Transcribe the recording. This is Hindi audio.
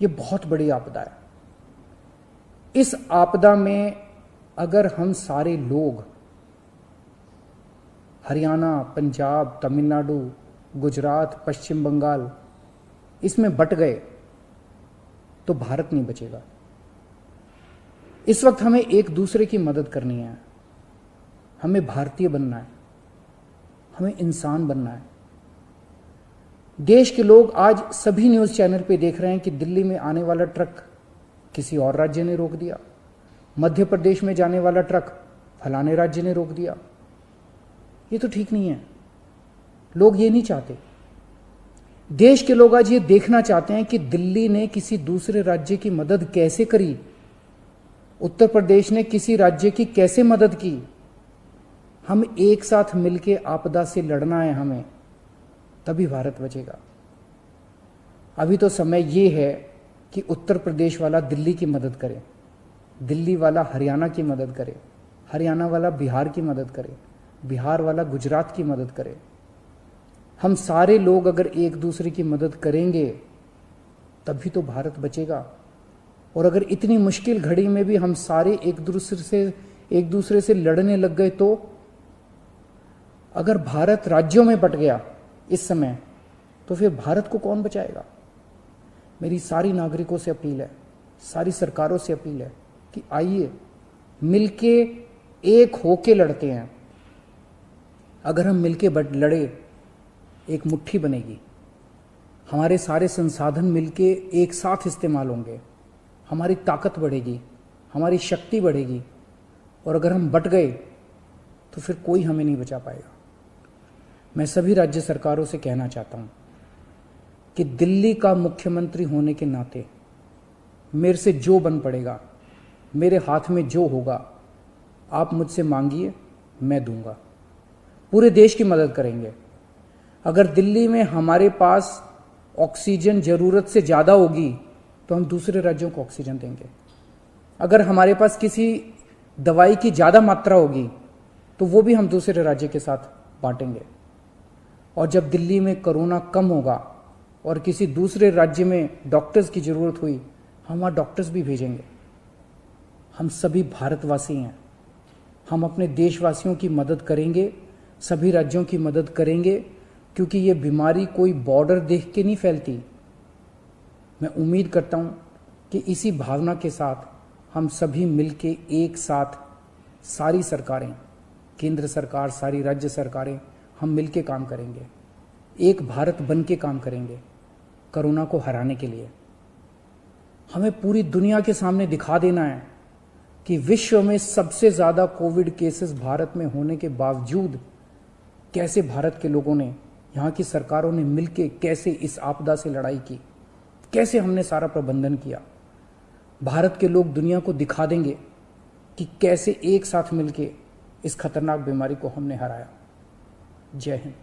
ये बहुत बड़ी आपदा है। इस आपदा में अगर हम सारे लोग हरियाणा, पंजाब, तमिलनाडु, गुजरात, पश्चिम बंगाल इसमें बट गए तो भारत नहीं बचेगा। इस वक्त हमें एक दूसरे की मदद करनी है। हमें भारतीय बनना है, हमें इंसान बनना है। देश के लोग आज सभी न्यूज़ चैनल पे देख रहे हैं कि दिल्ली में आने वाला ट्रक किसी और राज्य ने रोक दिया, मध्य प्रदेश में जाने वाला ट्रक फलाने राज्य ने रोक दिया। ये तो ठीक नहीं है। लोग ये नहीं चाहते। देश के लोग आज ये देखना चाहते हैं कि दिल्ली ने किसी दूसरे राज्य की मदद कैसे करी, उत्तर प्रदेश ने किसी राज्य की कैसे मदद की। हम एक साथ मिलकर आपदा से लड़ना है हमें, तभी भारत बचेगा। अभी तो समय ये है कि उत्तर प्रदेश वाला दिल्ली की मदद करे, दिल्ली वाला हरियाणा की मदद करे, हरियाणा वाला बिहार की मदद करे, बिहार वाला गुजरात की मदद करे। हम सारे लोग अगर एक दूसरे की मदद करेंगे तभी तो भारत बचेगा। और अगर इतनी मुश्किल घड़ी में भी हम सारे एक दूसरे से लड़ने लग गए तो अगर भारत राज्यों में बट गया इस समय तो फिर भारत को कौन बचाएगा। मेरी सारी नागरिकों से अपील है, सारी सरकारों से अपील है कि आइए मिलके एक होके लड़ते हैं। अगर हम मिलके लड़े एक मुट्ठी बनेगी, हमारे सारे संसाधन मिलके एक साथ इस्तेमाल होंगे, हमारी ताकत बढ़ेगी, हमारी शक्ति बढ़ेगी। और अगर हम बट गए तो फिर कोई हमें नहीं बचा पाएगा। मैं सभी राज्य सरकारों से कहना चाहता हूं कि दिल्ली का मुख्यमंत्री होने के नाते मेरे से जो बन पड़ेगा, मेरे हाथ में जो होगा, आप मुझसे मांगिए, मैं दूंगा। पूरे देश की मदद करेंगे। अगर दिल्ली में हमारे पास ऑक्सीजन जरूरत से ज़्यादा होगी तो हम दूसरे राज्यों को ऑक्सीजन देंगे। अगर हमारे पास किसी दवाई की ज़्यादा मात्रा होगी तो वो भी हम दूसरे राज्य के साथ बांटेंगे। और जब दिल्ली में कोरोना कम होगा और किसी दूसरे राज्य में डॉक्टर्स की ज़रूरत हुई, हम वहाँ डॉक्टर्स भी भेजेंगे। हम सभी भारतवासी हैं, हम अपने देशवासियों की मदद करेंगे, सभी राज्यों की मदद करेंगे, क्योंकि ये बीमारी कोई बॉर्डर देख के नहीं फैलती। मैं उम्मीद करता हूँ कि इसी भावना के साथ हम सभी मिलके एक साथ, सारी सरकारें, केंद्र सरकार, सारी राज्य सरकारें, हम मिलके काम करेंगे, एक भारत बन के काम करेंगे कोरोना को हराने के लिए। हमें पूरी दुनिया के सामने दिखा देना है कि विश्व में सबसे ज़्यादा कोविड केसेस भारत में होने के बावजूद कैसे भारत के लोगों ने, यहाँ की सरकारों ने मिलके कैसे इस आपदा से लड़ाई की, कैसे हमने सारा प्रबंधन किया। भारत के लोग दुनिया को दिखा देंगे कि कैसे एक साथ मिलके इस खतरनाक बीमारी को हमने हराया। जय हिंद।